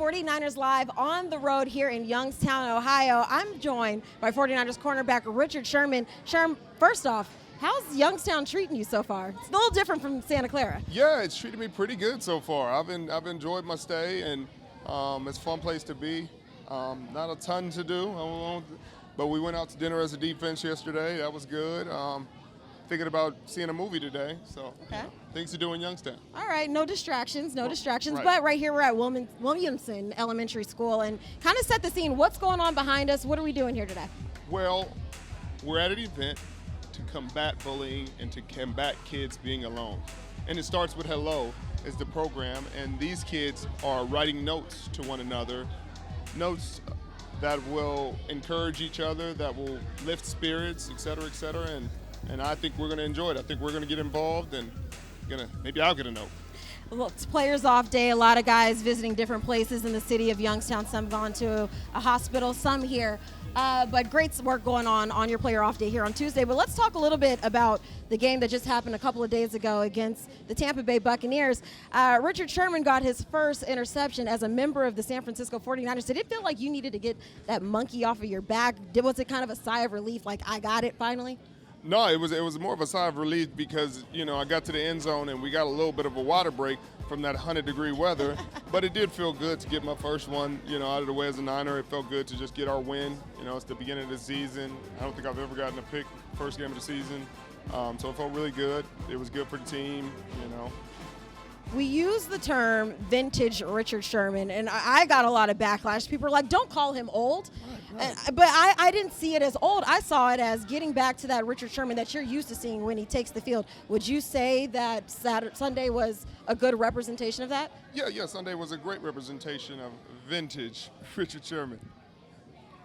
49ers Live on the road here in Youngstown, Ohio. I'm joined by 49ers cornerback Richard Sherman. Sherman, first off, how's Youngstown treating you so far? It's a little different from Santa Clara. Yeah, it's treated me pretty good so far. I've enjoyed my stay, and it's a fun place to be. Not a ton to do, but we went out to dinner as a defense yesterday. That was good. Thinking about seeing a movie today, so okay. Things to do in Youngstown. All right, no distractions, Right. But right here we're at Williamson Elementary School, and kind of set the scene. What's going on behind us? What are we doing here today? Well, we're at an event to combat bullying and to combat kids being alone. And it starts with Hello is the program, and these kids are writing notes to one another, notes that will encourage each other, that will lift spirits, et cetera, and I think we're going to enjoy it. I think we're going to get involved, and maybe I'll get a note. Well, it's Players Off Day. A lot of guys visiting different places in the city of Youngstown. Some gone to a hospital, some here. But great work going on your Player Off Day here on Tuesday. But let's talk a little bit about the game that just happened a couple of days ago against the Tampa Bay Buccaneers. Richard Sherman got his first interception as a member of the San Francisco 49ers. Did it feel like you needed to get that monkey off of your back? Was it kind of a sigh of relief, like, I got it finally? No, it was more of a sigh of relief because, I got to the end zone and we got a little bit of a water break from that 100-degree weather. But it did feel good to get my first one, out of the way as a Niner. It felt good to just get our win. It's the beginning of the season. I don't think I've ever gotten a pick first game of the season. So it felt really good. It was good for the team, We use the term vintage Richard Sherman, and I got a lot of backlash. People are like, don't call him old. Right. But I didn't see it as old. I saw it as getting back to that Richard Sherman that you're used to seeing when he takes the field. Would you say that Sunday was a good representation of that? Yeah, Sunday was a great representation of vintage Richard Sherman.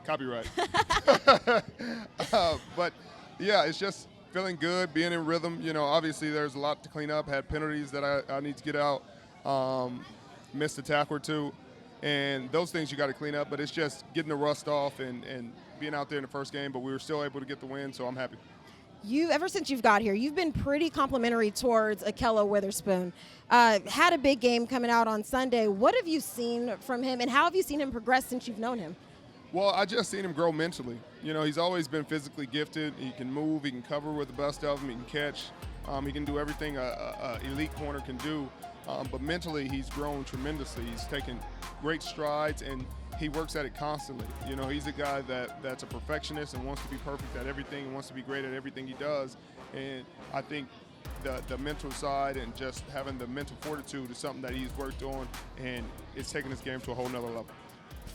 Copyright. But, yeah, it's just feeling good, being in rhythm. Obviously there's a lot to clean up. Had penalties that I need to get out. Missed a tackle or two. And those things you got to clean up. But it's just getting the rust off and being out there in the first game. But we were still able to get the win, so I'm happy. Ever since you've got here, you've been pretty complimentary towards Akello Witherspoon. Had a big game coming out on Sunday. What have you seen from him, and how have you seen him progress since you've known him? Well, I just seen him grow mentally. He's always been physically gifted. He can move. He can cover with the best of them. He can catch. He can do everything a elite corner can do. But mentally, he's grown tremendously. He's taken great strides, and he works at it constantly. He's a guy that's a perfectionist and wants to be perfect at everything and wants to be great at everything he does. And I think the mental side and just having the mental fortitude is something that he's worked on, and it's taken his game to a whole nother level.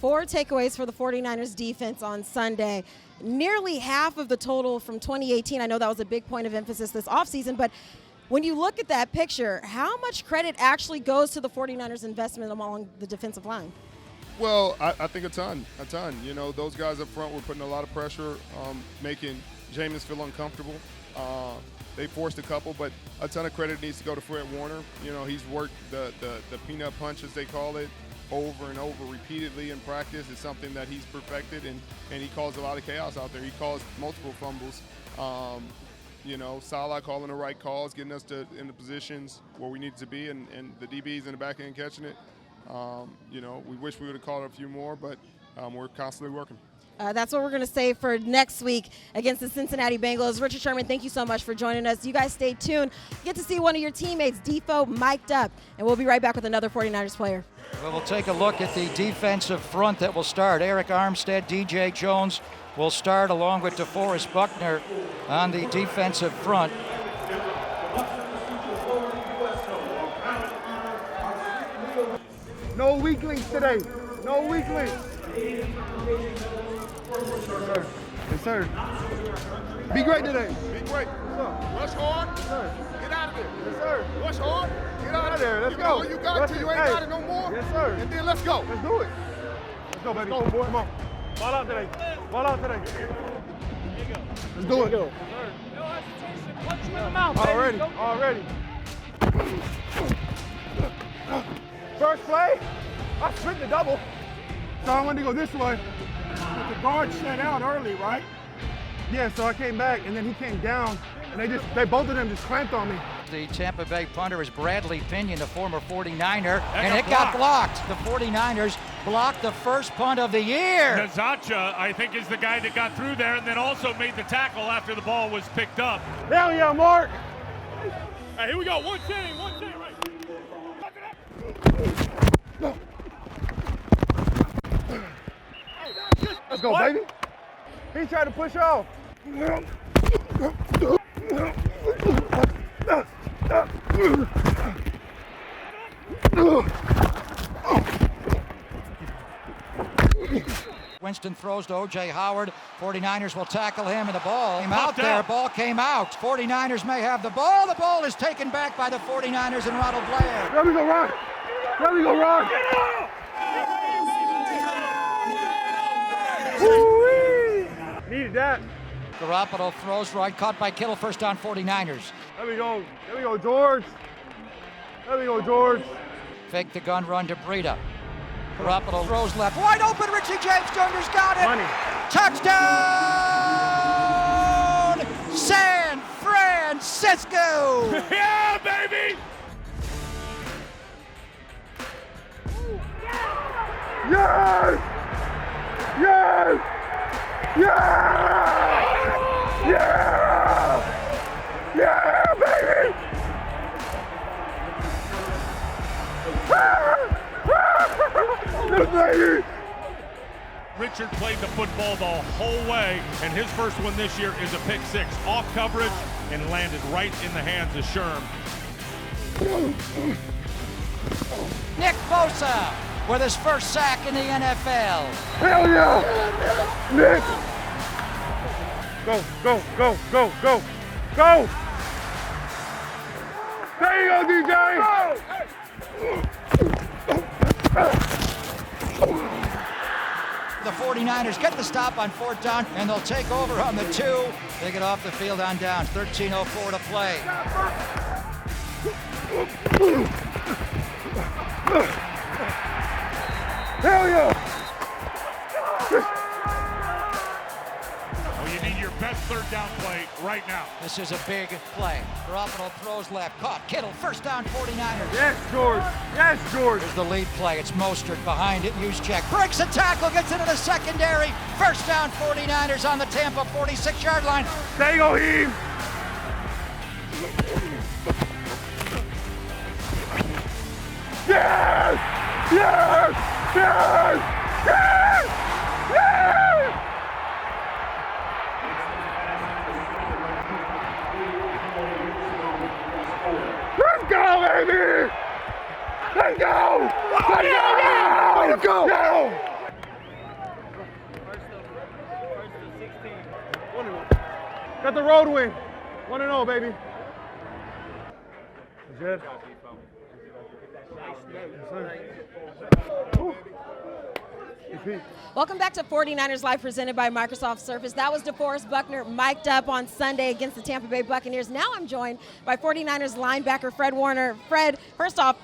4 takeaways for the 49ers defense on Sunday. Nearly half of the total from 2018. I know that was a big point of emphasis this offseason, but when you look at that picture, how much credit actually goes to the 49ers investment along the defensive line? Well, I think a ton. Those guys up front were putting a lot of pressure, making Jameis feel uncomfortable. They forced a couple, but a ton of credit needs to go to Fred Warner. He's worked the peanut punch, as they call it, over and over repeatedly in practice. It's something that he's perfected, and he caused a lot of chaos out there. He caused multiple fumbles. Salah calling the right calls, getting us in the positions where we need to be, and the DBs in the back end catching it. We wish we would have called a few more, but we're constantly working. That's what we're going to say for next week against the Cincinnati Bengals. Richard Sherman, thank you so much for joining us. You guys stay tuned. Get to see one of your teammates, Defo, mic'd up, and we'll be right back with another 49ers player. Well, we'll take a look at the defensive front that will start. Eric Armstead, DJ Jones will start along with DeForest Buckner on the defensive front. No weaklings today. No weaklings. Yes, sir. Be great today. Be great. Rush hard. Yes, sir. Get out of there. Yes, sir. Rush hard. Get out of there. Let's You go. know you got Rush to. it. You ain't Hey. got it no more. Yes, sir. And then let's go. Let's do it. Let's go, baby. Let's go, boy. Come on. Ball out today. Ball out today. Let's do it. No hesitation. Punch you in the mouth, Already. baby. Already. First play, I split the double. So I wanted to go this way. But the guard shut out early, right? Yeah, so I came back, and then he came down, and they both of them just clamped on me. The Tampa Bay punter is Bradley Pinion, the former 49er, and it got blocked. The 49ers blocked the first punt of the year. Nazacha, I think, is the guy that got through there and then also made the tackle after the ball was picked up. Hell yeah, Mark. Hey, here we go. One chain, right. Let's go, baby. He tried to push off. Winston throws to O.J. Howard. 49ers will tackle him, and the ball came out there. Ball came out. 49ers may have the ball. The ball is taken back by the 49ers and Ronald Blair. Let me go, Ron. Let me go, Ron. Woo-wee. Needed that. Garoppolo throws right, caught by Kittle. First down, 49ers. Let me go. Let me go, George. Let me go, George. Fake the gun run to Breida. Garoppolo throws left, wide open. Richie James Jr.'s got it. Money. Touchdown, San Francisco. Yeah, baby! Yes! Yes! Yeah! Yeah! Yeah, baby! Yes, baby! Richard played the football the whole way, and his first one this year is a pick six. Off coverage and landed right in the hands of Sherm. Nick Bosa with his first sack in the NFL. Hell yeah! Nick! Go, go, go, go, go, go! There you go, DJ! The 49ers get the stop on fourth down, and they'll take over on the 2. They get off the field on downs. 13:04 to play. Hell yeah! Oh, you need your best third down play right now. This is a big play. Garoppolo throws left, caught. Kittle, first down, 49ers. Yes, George! Yes, George! Here's the lead play. It's Mostert behind it. Juszczyk breaks a tackle, gets into the secondary. First down, 49ers on the Tampa 46-yard line. There you go, Heem! Yes! Yes! Yes! Yes! Yes! Let's go, baby! Let's go! Let's go! Let's go! Got the road win. 1-0, baby. Is good? Welcome back to 49ers Live, presented by Microsoft Surface. That was DeForest Buckner mic'd up on Sunday against the Tampa Bay Buccaneers. Now I'm joined by 49ers linebacker Fred Warner. Fred, first off,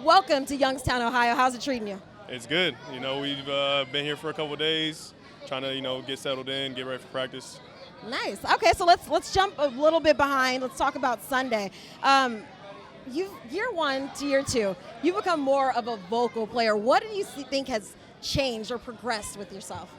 welcome to Youngstown, Ohio. How's it treating you? It's good. You know, we've been here for a couple of days, trying to, get settled in, get ready for practice. Nice. Okay, so let's jump a little bit behind. Let's talk about Sunday. Year one to year two, you've become more of a vocal player. What do you think has changed or progressed with yourself?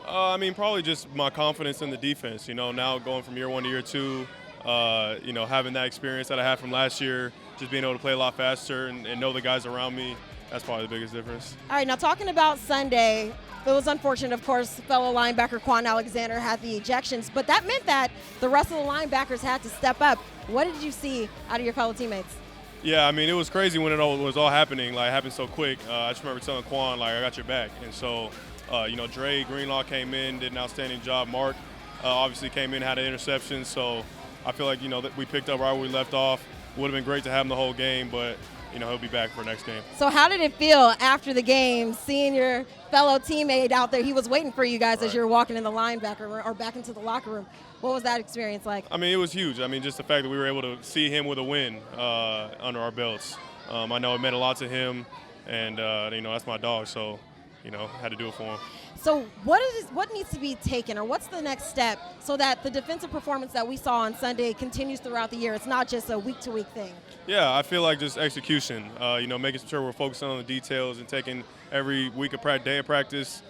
Probably just my confidence in the defense. Now going from year one to year two, having that experience that I had from last year, just being able to play a lot faster and know the guys around me, that's probably the biggest difference. All right, now talking about Sunday, it was unfortunate, of course, fellow linebacker Quan Alexander had the ejections, but that meant that the rest of the linebackers had to step up. What did you see out of your fellow teammates? Yeah, it was crazy when it was all happening. It happened so quick. I just remember telling Quan, I got your back. And so, Dre Greenlaw came in, did an outstanding job. Mark obviously came in, had an interception. So I feel like, that we picked up right where we left off. Would have been great to have him the whole game, but, he'll be back for next game. So how did it feel after the game, seeing your fellow teammate out there? He was waiting for you guys as you were walking in the linebacker or back into the locker room. What was that experience like? It was huge. Just the fact that we were able to see him with a win under our belts. I know it meant a lot to him, and, that's my dog, so, had to do it for him. So what needs to be taken, or what's the next step so that the defensive performance that we saw on Sunday continues throughout the year? It's not just a week-to-week thing. Yeah, I feel like just execution, making sure we're focusing on the details and taking every day of practice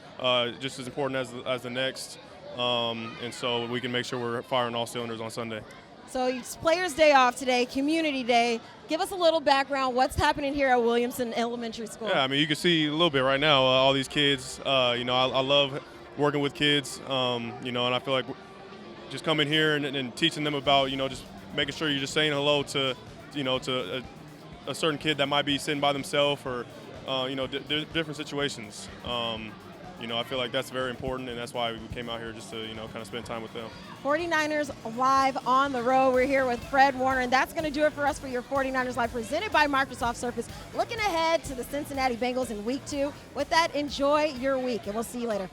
just as important as the next. And so we can make sure we're firing all cylinders on Sunday. So it's Players' Day off today, Community Day. Give us a little background. What's happening here at Williamson Elementary School? Yeah, I mean, you can see a little bit right now, all these kids. I love working with kids, and I feel like just coming here and teaching them about, just making sure you're just saying hello to a certain kid that might be sitting by themselves or, different situations. I feel like that's very important, and that's why we came out here just to, kind of spend time with them. 49ers Live on the road. We're here with Fred Warner, and that's going to do it for us for your 49ers Live presented by Microsoft Surface. Looking ahead to the Cincinnati Bengals in Week 2. With that, enjoy your week, and we'll see you later.